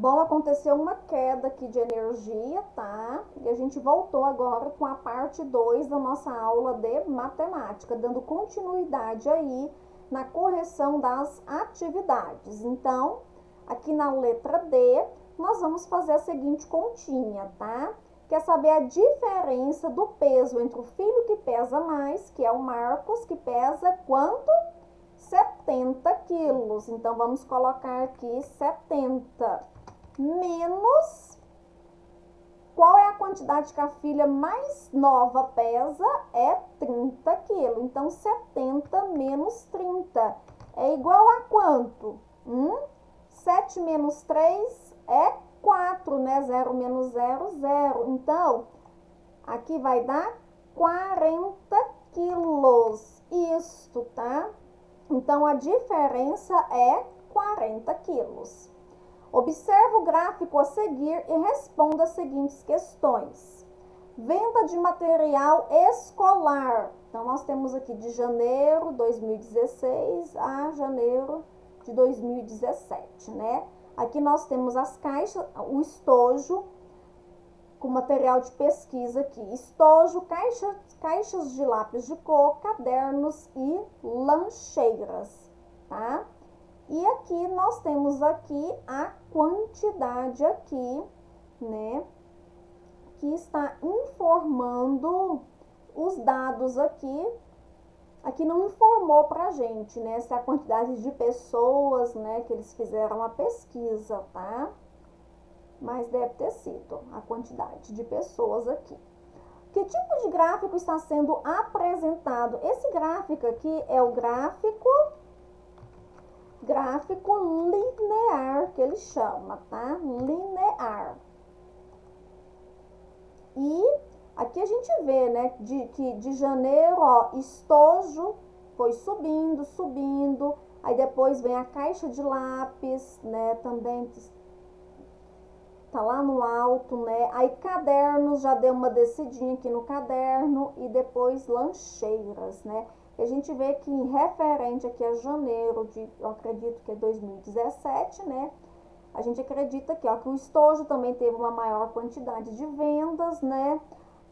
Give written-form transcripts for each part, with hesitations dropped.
Bom, aconteceu uma queda aqui de energia, tá? E a gente voltou agora com a parte 2 da nossa aula de matemática, dando continuidade aí na correção das atividades. Então, aqui na letra D, nós vamos fazer a seguinte continha, tá? Quer saber a diferença do peso entre o filho que pesa mais, que é o Marcos, que pesa quanto? 70 quilos. Então, vamos colocar aqui 70 menos, qual é a quantidade que a filha mais nova pesa? É 30 quilos. Então, 70 menos 30 é igual a quanto? 7 menos 3 é 4, né? 0 menos 0, 0. Então, aqui vai dar 40 quilos. Isto, tá? Então, a diferença é 40 quilos. Observe o gráfico a seguir e responda as seguintes questões. Venda de material escolar. Então, nós temos aqui de janeiro de 2016 a janeiro de 2017, né? Aqui nós temos as caixas, o estojo com material de pesquisa aqui. Estojo, caixas de lápis de cor, cadernos e lancheiras, tá? E aqui nós temos aqui a quantidade aqui, né, que está informando os dados aqui. Aqui não informou pra gente, né, se a quantidade de pessoas, né, que eles fizeram a pesquisa, tá? Mas deve ter sido a quantidade de pessoas aqui. Que tipo de gráfico está sendo apresentado? Esse gráfico aqui é o gráfico linear, que ele chama, tá? Linear. E aqui a gente vê, né, que de janeiro, ó, estojo foi subindo, subindo, aí depois vem a caixa de lápis, né, também tá lá no alto, né? Aí cadernos, já deu uma descidinha aqui no caderno, e depois lancheiras, né? E a gente vê que em referente aqui a janeiro de, eu acredito que é 2017, né? A gente acredita aqui, ó, que o estojo também teve uma maior quantidade de vendas, né?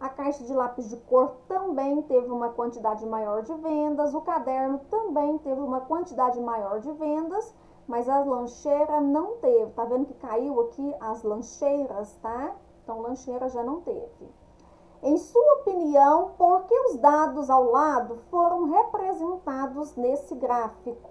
A caixa de lápis de cor também teve uma quantidade maior de vendas, o caderno também teve uma quantidade maior de vendas, mas a lancheira não teve. Tá vendo que caiu aqui as lancheiras, tá? Então, lancheira já não teve. Em sua opinião, por que os dados ao lado foram representados nesse gráfico?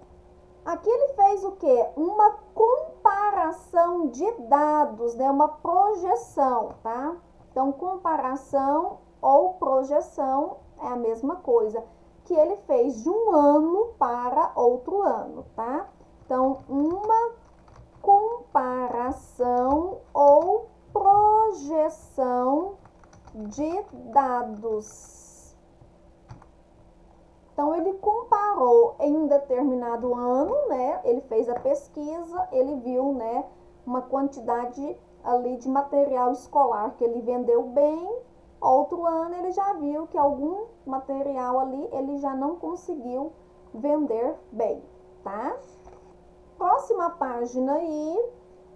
Aqui ele fez o quê? Uma comparação de dados, né? Uma projeção, tá? Então, comparação ou projeção é a mesma coisa, que ele fez de um ano para outro ano, tá? Então, uma comparação ou projeção de dados. Então, ele comparou em um determinado ano, né? Ele fez a pesquisa, ele viu, né, uma quantidade ali de material escolar que ele vendeu bem. Outro ano, ele já viu que algum material ali ele já não conseguiu vender bem, tá? Próxima página aí,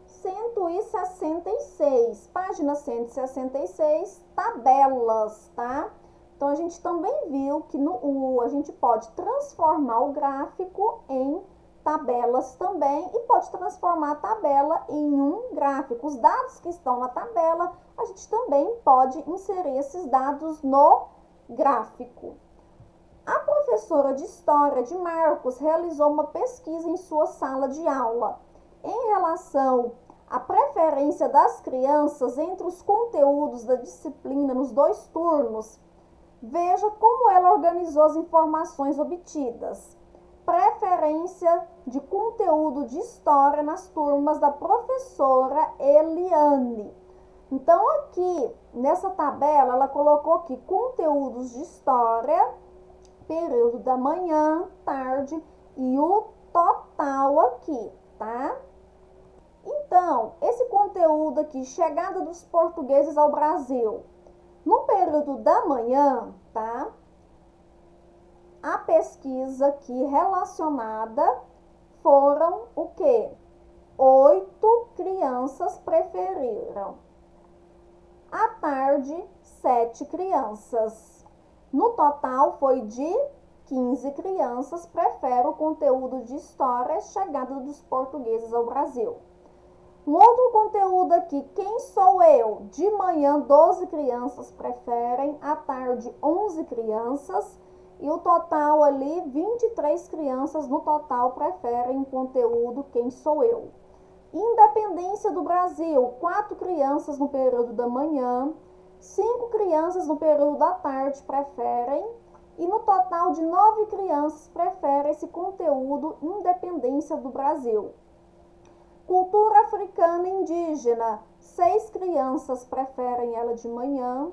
166. Página 166, tabelas, tá? Então, a gente também viu que a gente pode transformar o gráfico em tabelas também e pode transformar a tabela em um gráfico. Os dados que estão na tabela, a gente também pode inserir esses dados no gráfico. A professora de História de Marcos realizou uma pesquisa em sua sala de aula em relação à preferência das crianças entre os conteúdos da disciplina nos 2 turnos. Veja como ela organizou as informações obtidas. Preferência de conteúdo de história nas turmas da professora Eliane. Então, aqui, nessa tabela, ela colocou aqui conteúdos de história, período da manhã, tarde e o total aqui, tá? Então, esse conteúdo aqui, chegada dos portugueses ao Brasil, no período da manhã, tá? A pesquisa aqui relacionada foram o quê? 8 crianças crianças preferiram. À tarde, 7 crianças. No total, foi de 15 crianças preferem o conteúdo de história, chegada dos portugueses ao Brasil. Um outro conteúdo aqui, quem sou eu? De manhã, 12 crianças preferem, à tarde, 11 crianças, e o total ali, 23 crianças no total preferem o conteúdo quem sou eu. Independência do Brasil, 4 crianças no período da manhã, 5 crianças no período da tarde preferem, e no total de 9 crianças preferem esse conteúdo Independência do Brasil. Cultura africana indígena, 6 crianças preferem ela de manhã,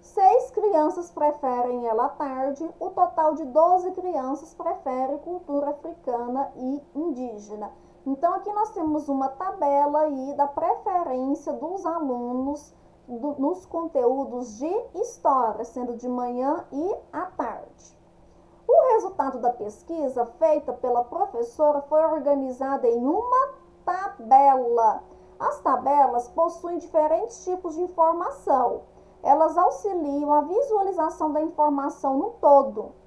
6 crianças preferem ela à tarde, o total de 12 crianças preferem cultura africana e indígena. Então, aqui nós temos uma tabela aí da preferência dos alunos nos conteúdos de história, sendo de manhã e à tarde. O resultado da pesquisa feita pela professora foi organizada em uma tabela. As tabelas possuem diferentes tipos de informação. Elas auxiliam a visualização da informação no todo.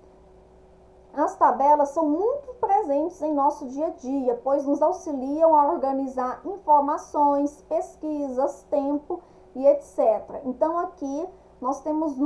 As tabelas são muito presentes em nosso dia a dia, pois nos auxiliam a organizar informações, pesquisas, tempo e etc. Então, aqui nós temos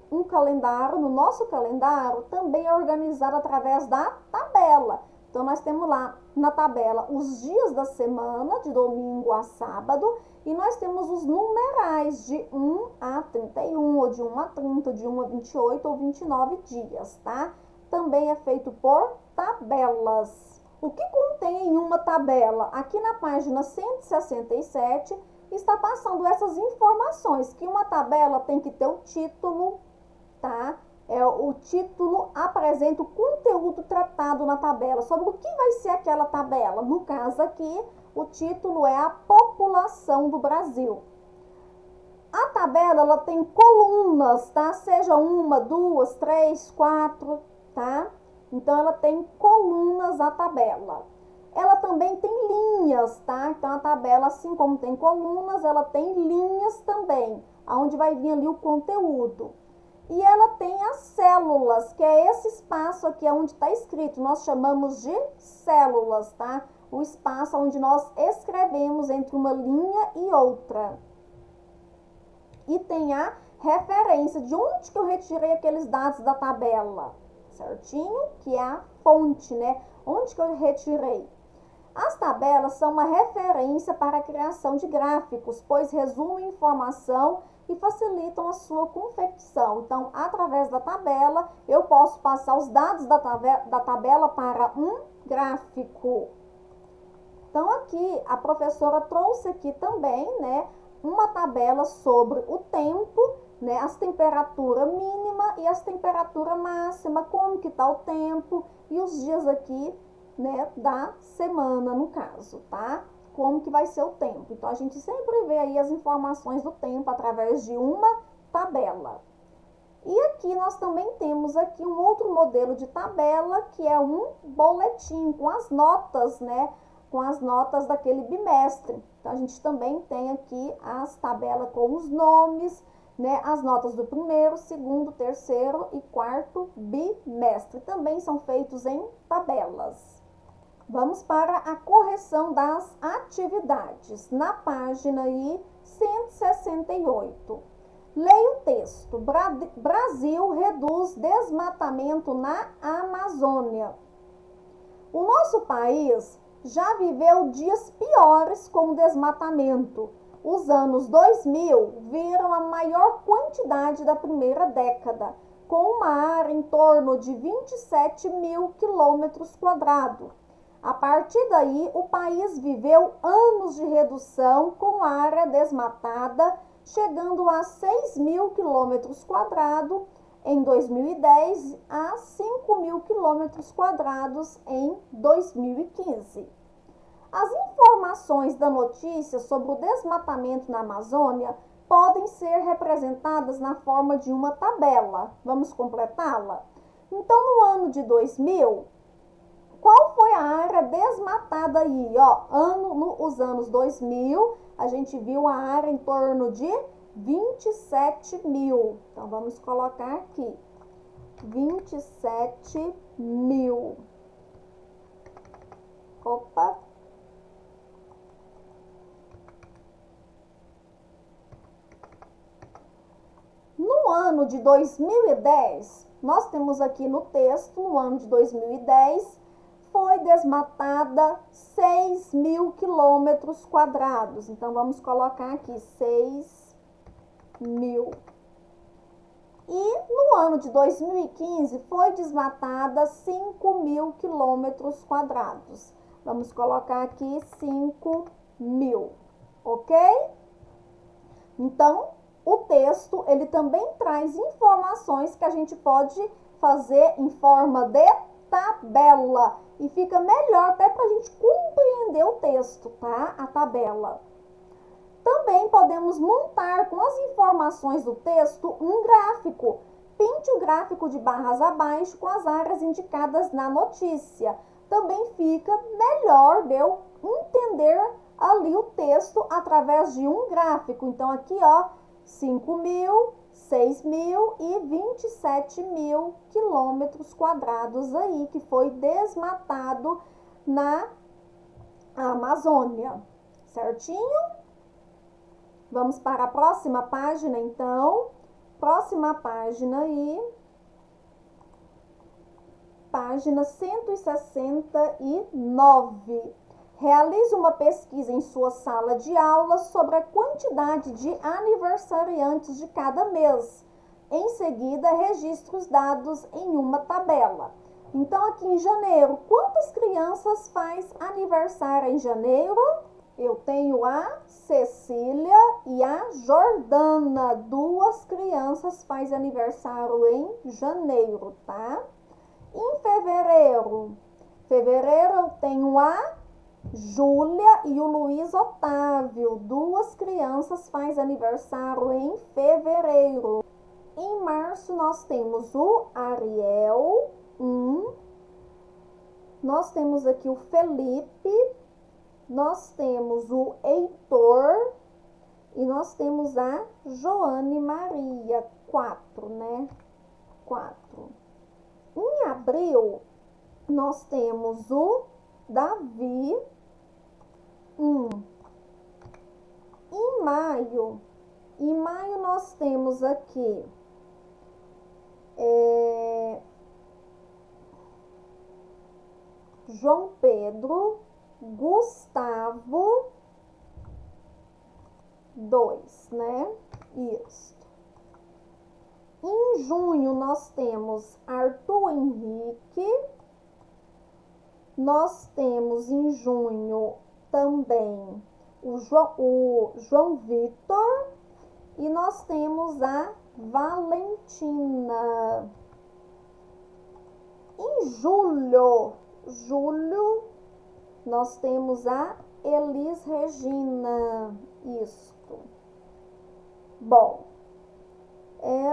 um calendário, no nosso calendário, também é organizado através da tabela. Então, nós temos lá na tabela os dias da semana, de domingo a sábado, e nós temos os numerais de 1 a 31, ou de 1 a 30, de 1 a 28 ou 29 dias, tá? Também é feito por tabelas. O que contém em uma tabela? Aqui na página 167 está passando essas informações, que uma tabela tem que ter o título, tá? O título apresenta o conteúdo tratado na tabela, sobre o que vai ser aquela tabela. No caso aqui, o título é a população do Brasil. A tabela, ela tem colunas, tá? Seja uma, duas, três, quatro, tá? Então, ela tem colunas a tabela. Ela também tem linhas, tá? Então, a tabela, assim como tem colunas, ela tem linhas também, aonde vai vir ali o conteúdo. E ela tem as células, que é esse espaço aqui onde está escrito, nós chamamos de células, tá? O espaço onde nós escrevemos entre uma linha e outra. E tem a referência de onde que eu retirei aqueles dados da tabela, certinho? Que é a fonte, né? Onde que eu retirei? As tabelas são uma referência para a criação de gráficos, pois resumem informação e facilitam a sua confecção. Então, através da tabela, eu posso passar os dados da tabela para um gráfico. Então, aqui, a professora trouxe aqui também, né, uma tabela sobre o tempo, né, as temperaturas mínima e as temperaturas máxima, como que tá o tempo e os dias aqui, né, da semana, no caso, tá? Como que vai ser o tempo. Então, a gente sempre vê aí as informações do tempo através de uma tabela. E aqui nós também temos aqui um outro modelo de tabela, que é um boletim com as notas, né? Com as notas daquele bimestre. Então, a gente também tem aqui as tabelas com os nomes, né? As notas do primeiro, segundo, terceiro e quarto bimestre. Também são feitos em tabelas. Vamos para a correção das atividades. Na página aí 168. Leia o texto. Brasil reduz desmatamento na Amazônia. O nosso país já viveu dias piores com o desmatamento. Os anos 2000 viram a maior quantidade da primeira década, com uma área em torno de 27 mil quilômetros quadrados. A partir daí, o país viveu anos de redução com área desmatada, chegando a 6 mil quilômetros quadrados em 2010 a 5 mil quilômetros quadrados em 2015. As informações da notícia sobre o desmatamento na Amazônia podem ser representadas na forma de uma tabela. Vamos completá-la? Então, no ano de 2000, qual foi a área desmatada aí? Ó, nos anos 2000, a gente viu a área em torno de 27 mil. Então, vamos colocar aqui, 27 mil. Opa! No ano de 2010, nós temos aqui no texto, no ano de 2010, foi desmatada 6 mil quilômetros quadrados. Então, vamos colocar aqui 6 mil. E no ano de 2015, foi desmatada 5 mil quilômetros quadrados. Vamos colocar aqui 5 mil, ok? Então, o texto, ele também traz informações que a gente pode fazer em forma de tabela. E fica melhor até para a gente compreender o texto, tá? A tabela. Também podemos montar com as informações do texto um gráfico. Pinte o gráfico de barras abaixo com as áreas indicadas na notícia. Também fica melhor de eu entender ali o texto através de um gráfico. Então, aqui, ó, 5 mil, 6 mil e 27 mil quilômetros quadrados aí, que foi desmatado na Amazônia. Certinho? Vamos para a próxima página, então. Próxima página aí. Página 169. Realize uma pesquisa em sua sala de aula sobre a quantidade de aniversariantes de cada mês. Em seguida, registre os dados em uma tabela. Então, aqui em janeiro, quantas crianças faz aniversário em janeiro? Eu tenho a Cecília e a Jordana. 2 crianças faz aniversário em janeiro, tá? Em fevereiro, eu tenho a Júlia e o Luiz Otávio. 2 crianças faz aniversário em fevereiro. Em março, nós temos o Ariel, 1. Nós temos aqui o Felipe. Nós temos o Heitor e nós temos a Joane Maria, 4, né? 4. Em abril, nós temos o Davi, 1. Em maio nós temos aqui João Pedro, Gustavo, 2, né? Isso. Em junho, nós temos Arthur Henrique. Nós temos em junho também o João Vitor. E nós temos a Valentina. Em julho, nós temos a Elis Regina. Isto. Bom,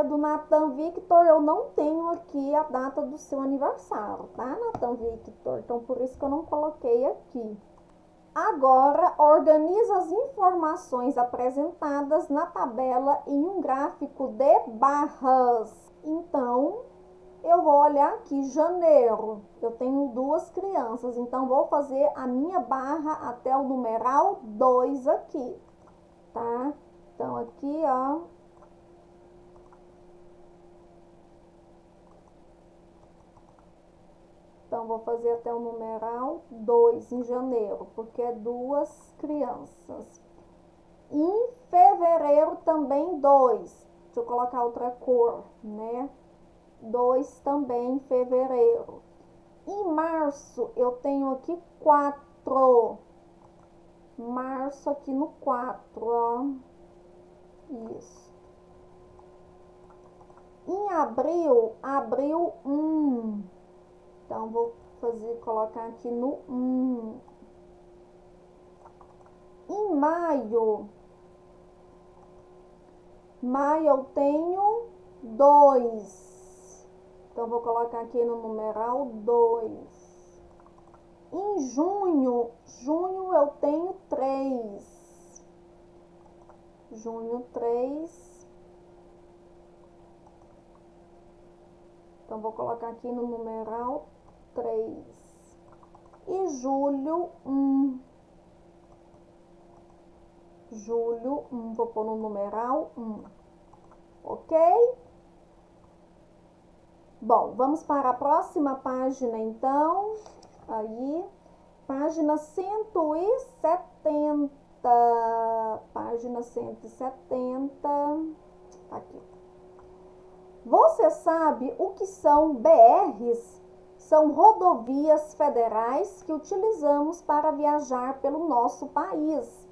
do Nathan Victor, eu não tenho aqui a data do seu aniversário, tá, Nathan Victor? Então, por isso que eu não coloquei aqui. Agora, organiza as informações apresentadas na tabela em um gráfico de barras. Então, eu vou olhar aqui, janeiro, eu tenho 2 crianças, então vou fazer a minha barra até o numeral 2 aqui, tá? Então, aqui, ó. Então, vou fazer até o numeral 2 em janeiro, porque é 2 crianças. Em fevereiro também 2. Deixa eu colocar outra cor, né? 2 também em fevereiro. Em março, eu tenho aqui 4. Março aqui no 4, ó. Isso. Em abril 1. Então, vou colocar aqui no 1. Em maio eu tenho 2. Então, vou colocar aqui no numeral 2. Em junho eu tenho 3. Junho 3. Então, vou colocar aqui no numeral 3. E julho 1. Julho 1, vou pôr no numeral 1. Ok? Bom, vamos para a próxima página, então. Aí, página 170. Página 170. Aqui. Você sabe o que são BRs? São rodovias federais que utilizamos para viajar pelo nosso país.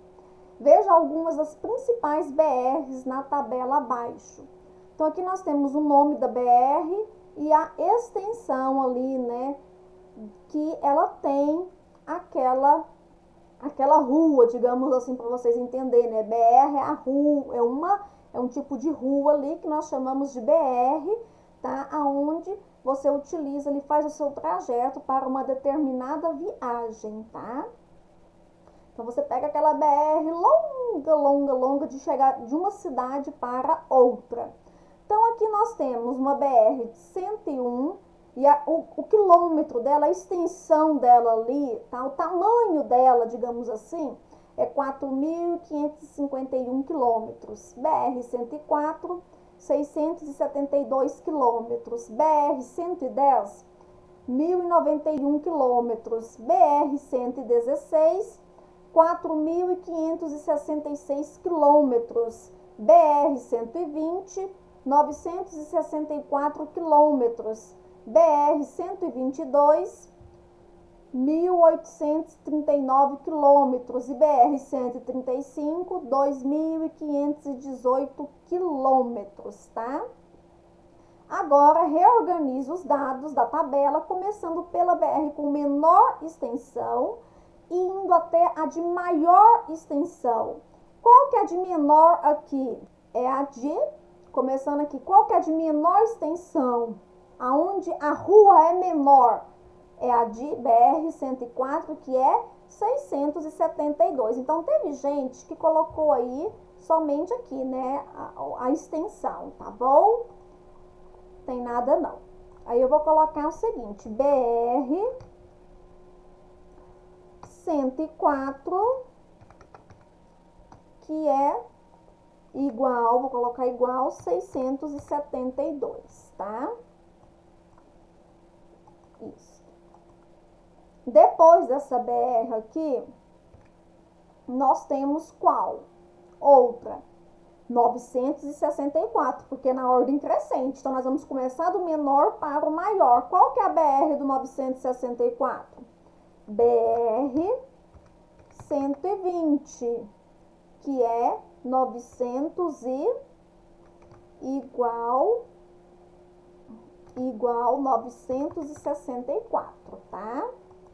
Veja algumas das principais BRs na tabela abaixo. Então, aqui nós temos o nome da BR e a extensão ali, né? Que ela tem aquela rua, digamos assim, para vocês entenderem, né? BR é a rua, é um tipo de rua ali que nós chamamos de BR, tá? Aonde você utiliza, ele faz o seu trajeto para uma determinada viagem, tá? Então, você pega aquela BR longa de chegar de uma cidade para outra. Então, aqui nós temos uma BR de 101 e o quilômetro dela, a extensão dela ali, tá? O tamanho dela, digamos assim, é 4.551 quilômetros. BR-104, 672 quilômetros. BR-110, 1.091 quilômetros. BR-116, 4.566 quilômetros. BR-120, 964 quilômetros. BR-122, 1.839 quilômetros. E BR-135, 2.518 quilômetros, tá? Agora, reorganize os dados da tabela, começando pela BR com menor extensão e indo até a de maior extensão. Qual que é a de menor aqui? É a de, começando aqui, qual que é a de menor extensão? Aonde a rua é menor? É a de BR-104, que é 672. Então, teve gente que colocou aí somente aqui, né, a extensão, tá bom? Tem nada não. Aí eu vou colocar o seguinte, BR-104, que é igual, vou colocar igual 672, tá? Isso. Depois dessa BR aqui, nós temos qual? Outra. 964, porque na ordem crescente. Então, nós vamos começar do menor para o maior. Qual que é a BR do 964? BR-120, que é 900 e igual 964, tá?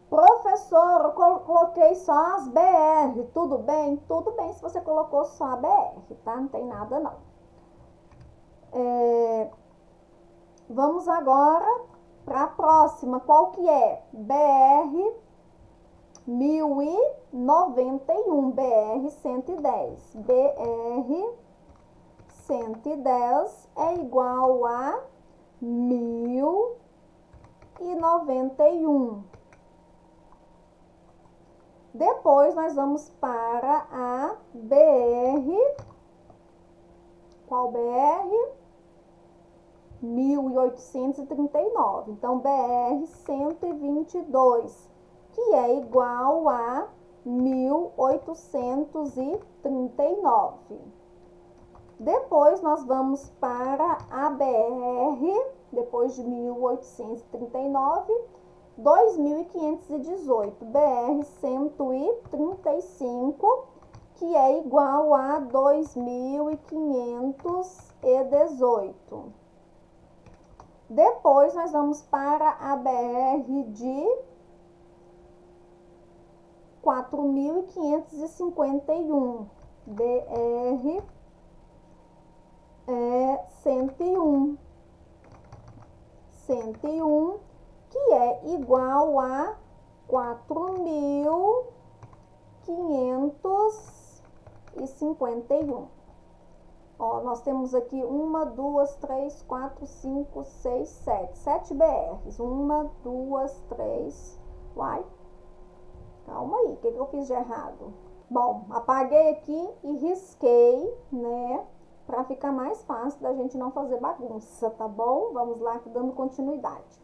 Professor, eu coloquei só as BR, tudo bem? Tudo bem se você colocou só a BR, tá? Não tem nada não. Vamos agora para a próxima, qual que é? BR 1091, BR 110. BR 110 é igual a 1091. Depois, nós vamos para a BR, qual BR? 1839. Então, BR-122, que é igual a 1839. Depois, nós vamos para a BR, depois de 1839, 2518, BR-135, que é igual a 2518. Depois, nós vamos para a BR de 4551, BR 101, que é igual a 4.551. Ó, nós temos aqui 1, 2, 3, 4, 5, 6, 7. 7 BRs. 1, 2, 3. Uai. Calma aí, o que eu fiz de errado? Bom, apaguei aqui e risquei, né? Pra ficar mais fácil da gente não fazer bagunça, tá bom? Vamos lá, dando continuidade.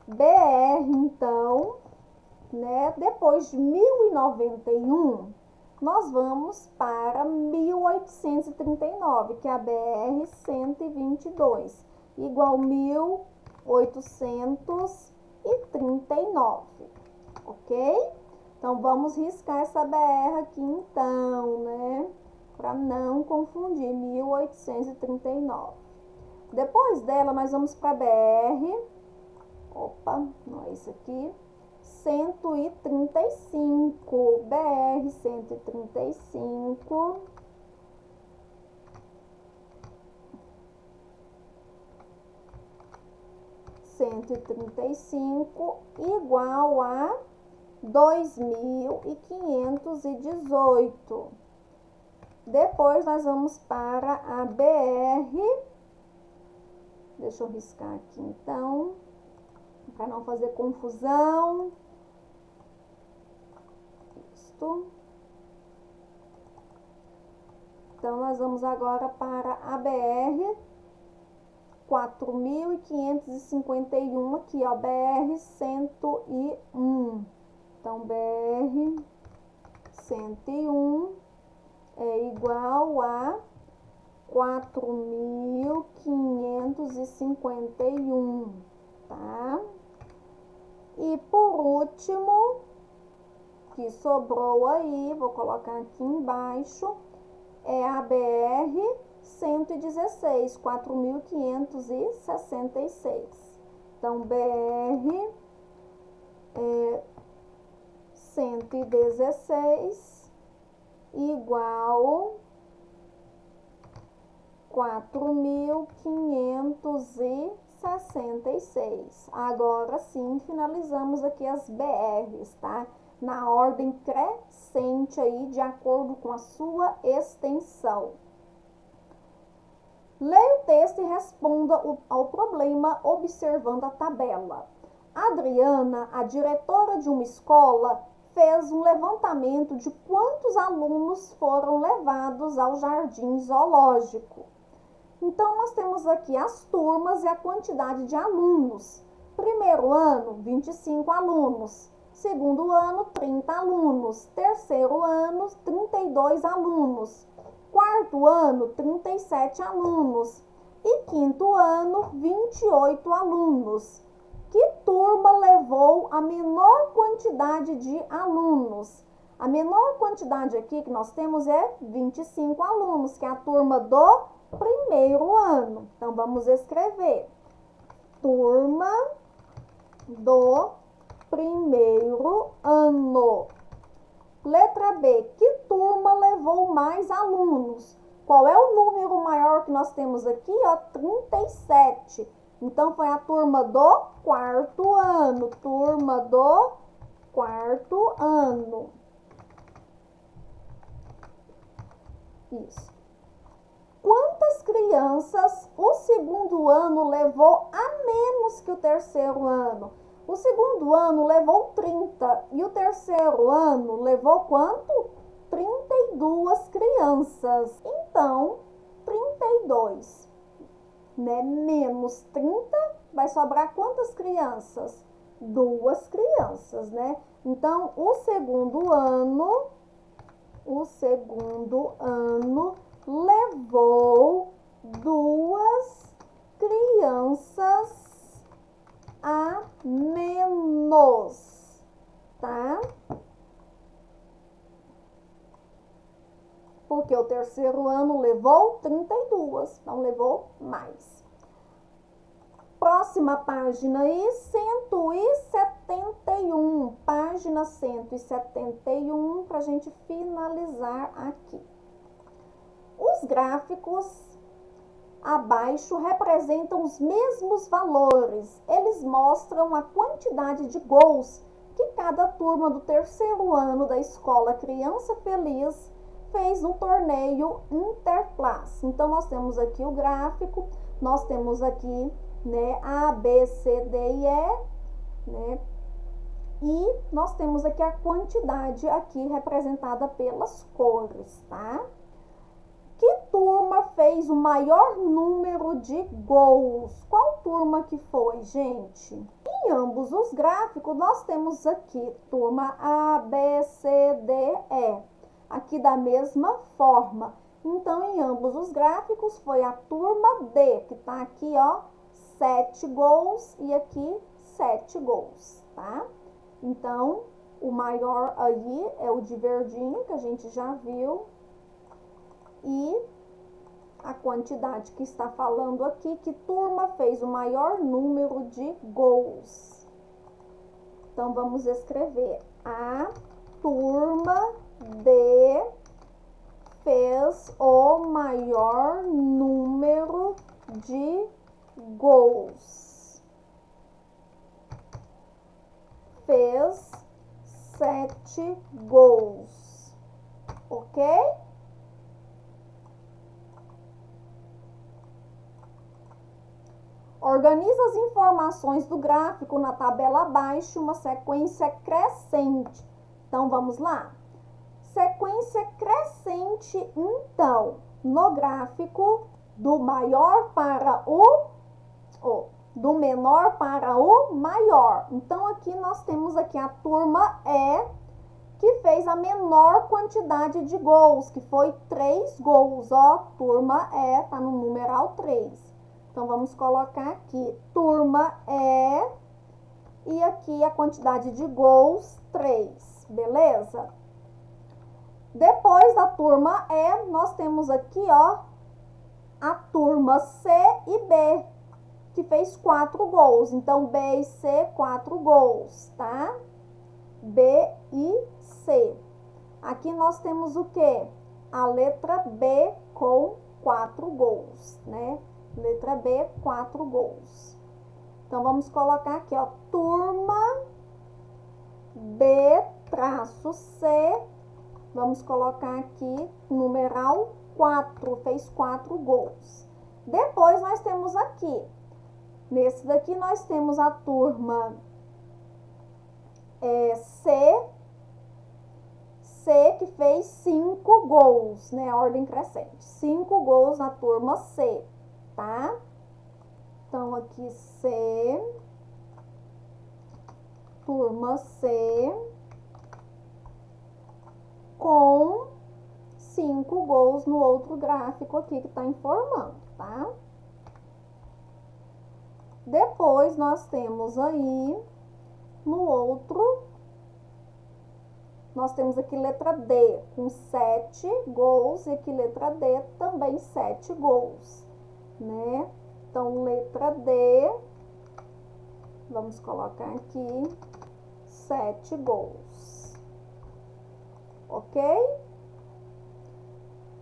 BR, então, né? Depois de 1091, nós vamos para 1839, que é a BR-122, igual 1839, ok? Então, vamos riscar essa BR aqui, então, né? Para não confundir, 1839. Depois dela, nós vamos para BR, opa, não é isso aqui, 135, BR 135, igual a 2.518. Depois, nós vamos para a BR, deixa eu riscar aqui, então, para não fazer confusão. Isto. Então, nós vamos agora para a BR 4.551, aqui, ó, BR 101. Então, BR 101 é igual a 4.551, tá? E por último, que sobrou aí, vou colocar aqui embaixo, é a BR 116, 4.566. Então, BR 116 igual 4.566. Agora sim, finalizamos aqui as BRs, tá? Na ordem crescente aí, de acordo com a sua extensão. Leia o texto e responda ao problema observando a tabela. Adriana, a diretora de uma escola, fez um levantamento de quantos alunos foram levados ao jardim zoológico. Então, nós temos aqui as turmas e a quantidade de alunos. Primeiro ano, 25 alunos. Segundo ano, 30 alunos. Terceiro ano, 32 alunos. Quarto ano, 37 alunos. E quinto ano, 28 alunos. Que turma levou a menor quantidade de alunos? A menor quantidade aqui que nós temos é 25 alunos, que é a turma do primeiro ano. Então, vamos escrever. Turma do primeiro ano. Letra B. Que turma levou mais alunos? Qual é o número maior que nós temos aqui? Ó, 37. Então, foi a turma do quarto ano. Turma do quarto ano. Isso. Quantas crianças o segundo ano levou a menos que o terceiro ano? O segundo ano levou 30 e o terceiro ano levou quanto? 32 crianças. Então, 32, né? Menos 30, vai sobrar quantas crianças? 2 crianças, né? Então, o segundo ano levou 2 crianças a menos, tá? Porque o terceiro ano levou 32, então levou mais. Próxima página aí, 171, página 171, para a gente finalizar aqui. Os gráficos abaixo representam os mesmos valores. Eles mostram a quantidade de gols que cada turma do terceiro ano da escola Criança Feliz fez um torneio interclasse. Então, nós temos aqui o gráfico, nós temos aqui, né, A, B, C, D e E, né? E nós temos aqui a quantidade aqui representada pelas cores, tá? Que turma fez o maior número de gols? Qual turma que foi, gente? Em ambos os gráficos, nós temos aqui turma A, B, C, D, E. Aqui da mesma forma. Então, em ambos os gráficos, foi a turma D, que tá aqui, ó, 7 gols e aqui 7 gols, tá? Então, o maior aí é o de verdinho, que a gente já viu. E a quantidade que está falando aqui, que turma fez o maior número de gols. Então, vamos escrever. A turma D fez o maior número de gols. Fez 7 gols. Ok? Organiza as informações do gráfico na tabela abaixo, uma sequência crescente. Então, vamos lá. Sequência crescente, então, no gráfico do maior para do menor para o maior. Então, aqui nós temos aqui a turma E, que fez a menor quantidade de gols, que foi 3 gols, ó, turma E, tá no numeral 3. Então, vamos colocar aqui, turma E, e aqui a quantidade de gols, 3, beleza? Depois da turma E, nós temos aqui, ó, a turma C e B, que fez 4 gols. Então, B e C, 4 gols, tá? B e C. Aqui nós temos o quê? A letra B com 4 gols, né? Letra B, 4 gols. Então, vamos colocar aqui, ó, turma B traço C. Vamos colocar aqui, numeral 4, fez 4 gols. Depois, nós temos aqui, nesse daqui, nós temos a turma C, que fez 5 gols, né? Ordem crescente. 5 gols na turma C, tá? Então, aqui C, turma C, com 5 gols no outro gráfico aqui que tá informando, tá? Depois, nós temos aí, no outro, nós temos aqui letra D, com 7 gols, e aqui letra D, também 7 gols, né? Então, letra D, vamos colocar aqui, 7 gols. Ok?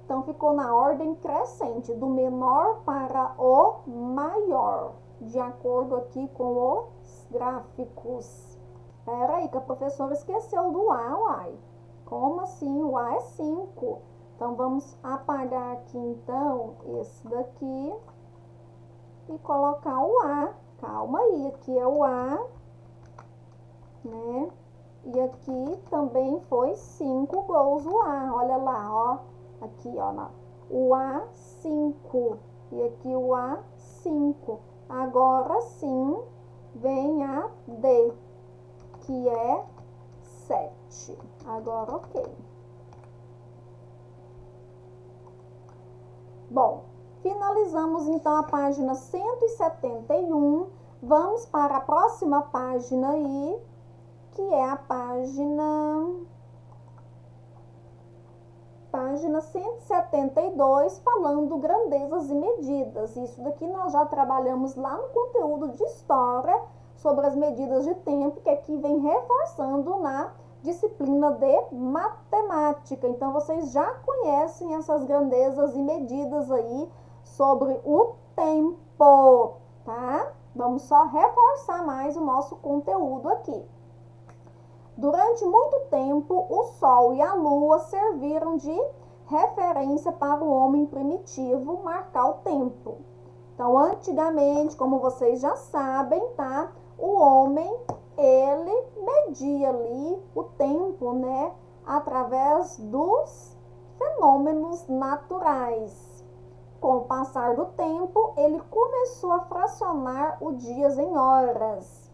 Então, ficou na ordem crescente, do menor para o maior, de acordo aqui com os gráficos. Espera aí, que a professora esqueceu do A, uai. Como assim? O A é 5. Então, vamos apagar aqui, então, esse daqui e colocar o A. Calma aí, aqui é o A, né? E aqui também foi 5 gols o A. Olha lá, ó. Aqui, ó, o A, 5. E aqui o A, 5. Agora sim, vem a D, que é 7. Agora, ok. Bom, finalizamos então a página 171. Vamos para a próxima página aí, que é a página 172, falando grandezas e medidas. Isso daqui nós já trabalhamos lá no conteúdo de história, sobre as medidas de tempo, que aqui vem reforçando na disciplina de matemática. Então, vocês já conhecem essas grandezas e medidas aí sobre o tempo, tá? Vamos só reforçar mais o nosso conteúdo aqui. Durante muito tempo, o Sol e a Lua serviram de referência para o homem primitivo marcar o tempo. Então, antigamente, como vocês já sabem, tá? O homem, ele media ali o tempo, né? Através dos fenômenos naturais. Com o passar do tempo, ele começou a fracionar os dias em horas.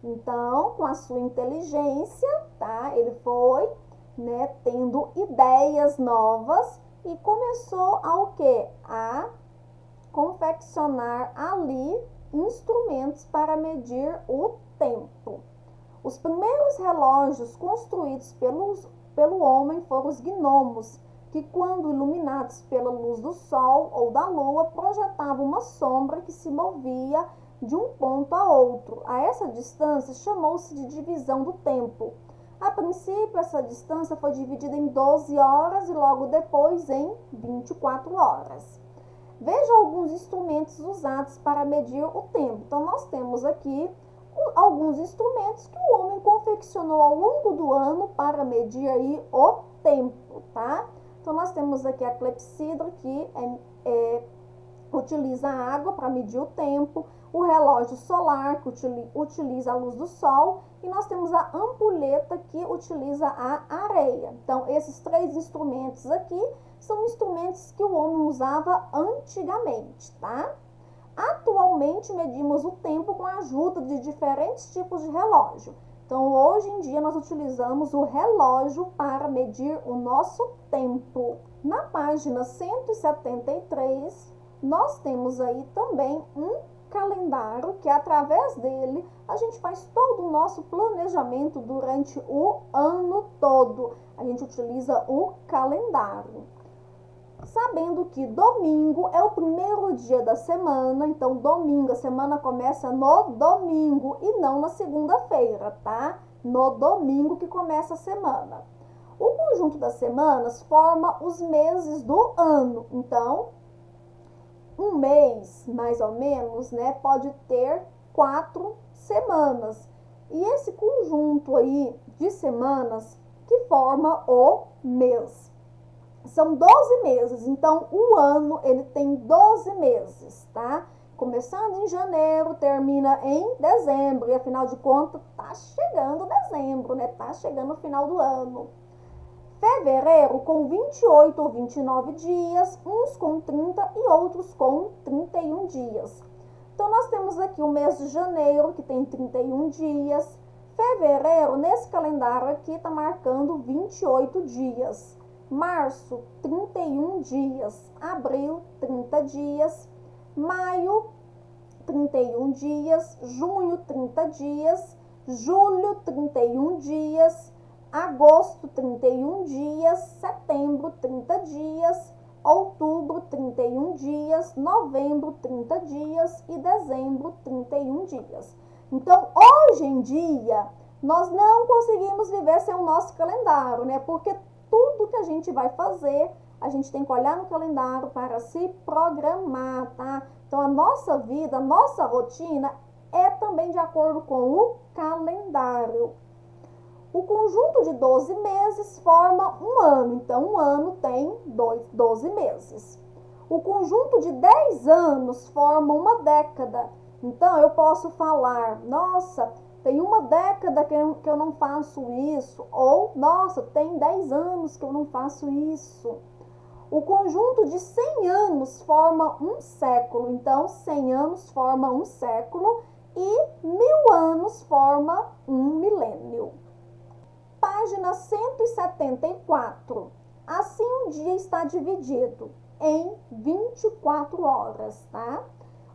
Então, com a sua inteligência, tá? Ele foi, né, tendo ideias novas e começou a o quê? A confeccionar ali instrumentos para medir o tempo. Os primeiros relógios construídos pelo homem foram os gnomos, que quando iluminados pela luz do sol ou da lua, projetavam uma sombra que se movia de um ponto a outro. A essa distância chamou-se de divisão do tempo. A princípio, essa distância foi dividida em 12 horas e logo depois em 24 horas. Veja alguns instrumentos usados para medir o tempo. Então, nós temos aqui alguns instrumentos que o homem confeccionou ao longo do ano para medir aí o tempo, tá? Então, nós temos aqui a clepsidra, que utiliza a água para medir o tempo, o relógio solar, que utiliza a luz do sol, e nós temos a ampulheta, que utiliza a areia. Então, esses três instrumentos aqui são instrumentos que o homem usava antigamente, tá? Atualmente, medimos o tempo com a ajuda de diferentes tipos de relógio. Então, hoje em dia, nós utilizamos o relógio para medir o nosso tempo. Na página 173, nós temos aí também um calendário, que através dele a gente faz todo o nosso planejamento durante o ano todo. A gente utiliza o calendário. Sabendo que domingo é o primeiro dia da semana, então domingo, a semana começa no domingo e não na segunda-feira, tá? No domingo que começa a semana. O conjunto das semanas forma os meses do ano. Então, um mês, mais ou menos, né, pode ter 4 semanas. E esse conjunto aí de semanas que forma o mês. São 12 meses, então o ano ele tem 12 meses, tá? Começando em janeiro, termina em dezembro, e afinal de contas, tá chegando dezembro, né? Tá chegando o final do ano. Fevereiro com 28 ou 29 dias, uns com 30 e outros com 31 dias. Então, nós temos aqui o mês de janeiro, que tem 31 dias. Fevereiro, nesse calendário aqui, tá marcando 28 dias. Março, 31 dias. Abril, 30 dias. Maio, 31 dias. Junho, 30 dias. Julho, 31 dias. Agosto, 31 dias. Setembro, 30 dias. Outubro, 31 dias. Novembro, 30 dias. E dezembro, 31 dias. Então, hoje em dia, nós não conseguimos viver sem o nosso calendário, né? Porque tudo que a gente vai fazer, a gente tem que olhar no calendário para se programar, tá? Então, a nossa vida, a nossa rotina é também de acordo com o calendário. O conjunto de 12 meses forma um ano. Então, um ano tem 12 meses. O conjunto de 10 anos forma uma década. Então, eu posso falar, nossa, tem uma década que eu não faço isso. Ou, nossa, tem 10 anos que eu não faço isso. O conjunto de 100 anos forma um século. Então, 100 anos forma um século e 1000 anos forma um milênio. Página 174. Assim, um dia está dividido em 24 horas, tá?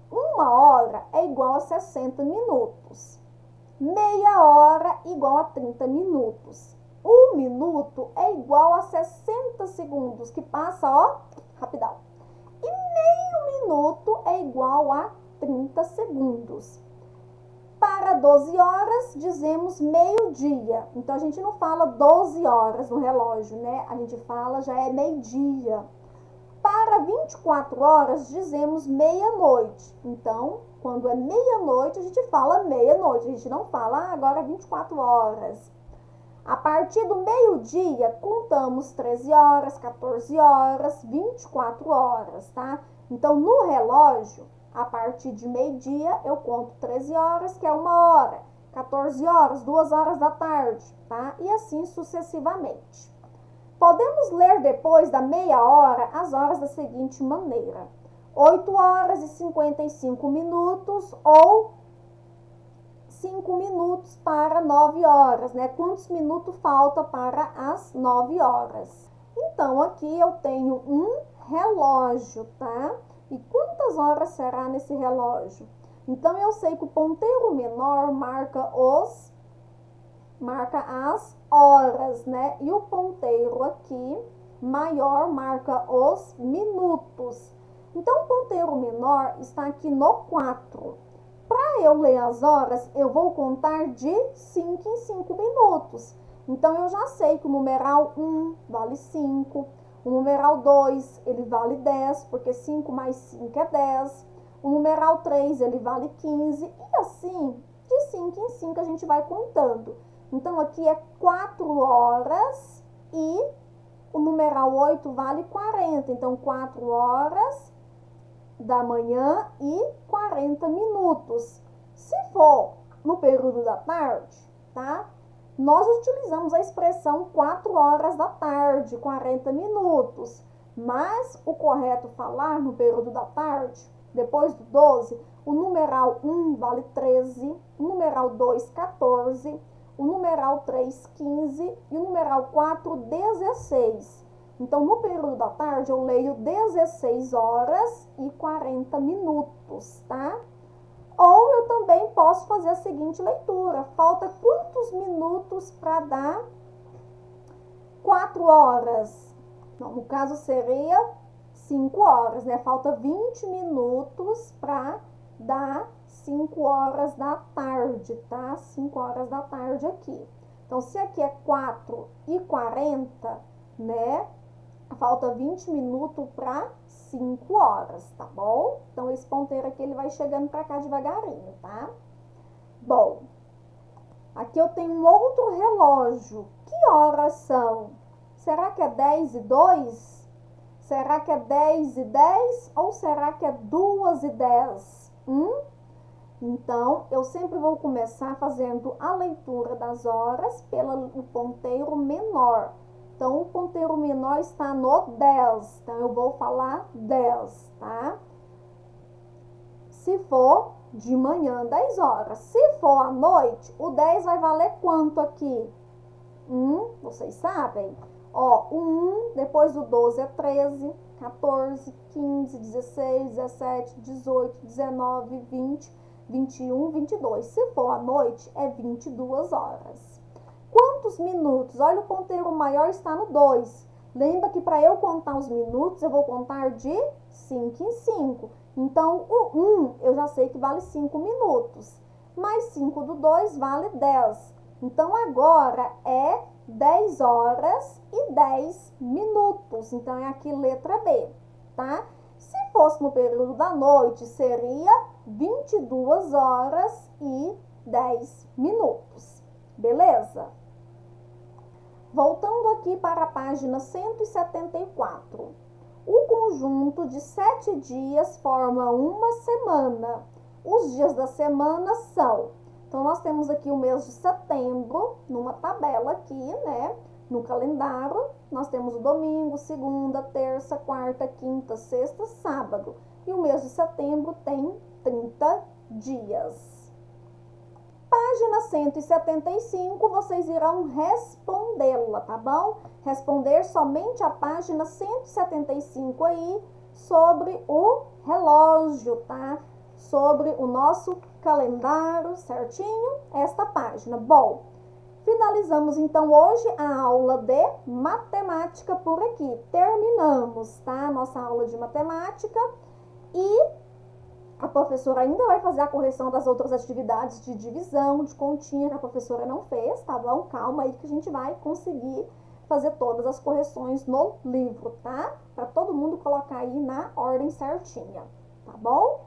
Uma hora é igual a 60 minutos. Meia hora igual a 30 minutos. Um minuto é igual a 60 segundos, que passa, ó, rapidão. E meio minuto é igual a 30 segundos. Para 12 horas, dizemos meio-dia. Então, a gente não fala 12 horas no relógio, né? A gente fala, já é meio-dia. Para 24 horas, dizemos meia-noite. Então, quando é meia-noite, a gente fala meia-noite. A gente não fala, agora é 24 horas. A partir do meio-dia, contamos 13 horas, 14 horas, 24 horas, tá? Então, no relógio, a partir de meio-dia, eu conto 13 horas, que é 1 hora, 14 horas, 2 horas da tarde, tá? E assim sucessivamente. Podemos ler depois da meia hora as horas da seguinte maneira: 8 horas e 55 minutos ou 5 minutos para 9 horas, né? Quantos minutos falta para as 9 horas? Então, aqui eu tenho um relógio, tá? E quantas horas será nesse relógio? Então, eu sei que o ponteiro menor marca as horas, né? E o ponteiro aqui maior marca os minutos. Então, o ponteiro menor está aqui no 4. Para eu ler as horas, eu vou contar de 5 em 5 minutos. Então, eu já sei que o numeral 1 vale 5. O numeral 2, ele vale 10, porque 5 mais 5 é 10. O numeral 3, ele vale 15. E assim, de 5 em 5, a gente vai contando. Então, aqui é 4 horas e o numeral 8 vale 40. Então, 4 horas da manhã e 40 minutos. Se for no período da tarde, tá? Nós utilizamos a expressão 4 horas da tarde, 40 minutos. Mas o correto falar no período da tarde, depois do 12, o numeral 1 vale 13, o numeral 2, 14, o numeral 3, 15 e o numeral 4, 16. Então, no período da tarde, eu leio 16 horas e 40 minutos, tá? Ou eu também posso fazer a seguinte leitura: falta quantos minutos para dar 4 horas? Não, no caso, seria 5 horas, né? Falta 20 minutos para dar 5 horas da tarde, tá? 5 horas da tarde aqui. Então, se aqui é 4 e 40, né? Falta 20 minutos para 5 horas, tá bom? Então, esse ponteiro aqui, ele vai chegando para cá devagarinho, tá? Bom, aqui eu tenho um outro relógio. Que horas são? Será que é 10 e 2? Será que é 10 e 10? Ou será que é 2 e 10? Então, eu sempre vou começar fazendo a leitura das horas pelo ponteiro menor. Então, o ponteiro menor está no 10. Então, eu vou falar 10, tá? Se for de manhã, 10 horas. Se for à noite, o 10 vai valer quanto aqui? Vocês sabem? Ó, o 1, depois do 12 é 13, 14, 15, 16, 17, 18, 19, 20, 21, 22. Se for à noite, é 22 horas. Quantos minutos? Olha, o ponteiro maior está no 2. Lembra que para eu contar os minutos, eu vou contar de 5 em 5. Então, o 1 eu já sei que vale 5 minutos. Mais 5 do 2 vale 10. Então, agora é 10 horas e 10 minutos. Então, é aqui letra B, tá? Se fosse no período da noite, seria 22 horas e 10 minutos. Beleza? Voltando aqui para a página 174. O conjunto de 7 dias forma uma semana. Os dias da semana são... Então, nós temos aqui o mês de setembro, numa tabela aqui, né? No calendário, nós temos o domingo, segunda, terça, quarta, quinta, sexta, sábado. E o mês de setembro tem 30 dias. Página 175, vocês irão respondê-la, tá bom? Responder somente a página 175 aí sobre o relógio, tá? Sobre o nosso calendário, certinho? Esta página. Bom, finalizamos então hoje a aula de matemática por aqui. Terminamos, tá? Nossa aula de matemática e a professora ainda vai fazer a correção das outras atividades de divisão, de continha, que a professora não fez, tá bom? Calma aí que a gente vai conseguir fazer todas as correções no livro, tá? Para todo mundo colocar aí na ordem certinha, tá bom?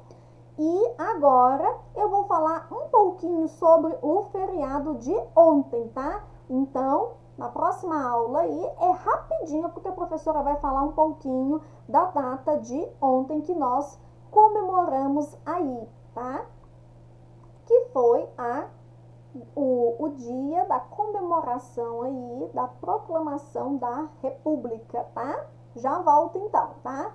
E agora eu vou falar um pouquinho sobre o feriado de ontem, tá? Então, na próxima aula aí, é rapidinho, porque a professora vai falar um pouquinho da data de ontem que nós comemoramos aí, tá? Que foi o dia da comemoração aí da proclamação da República, tá? Já volto então, tá?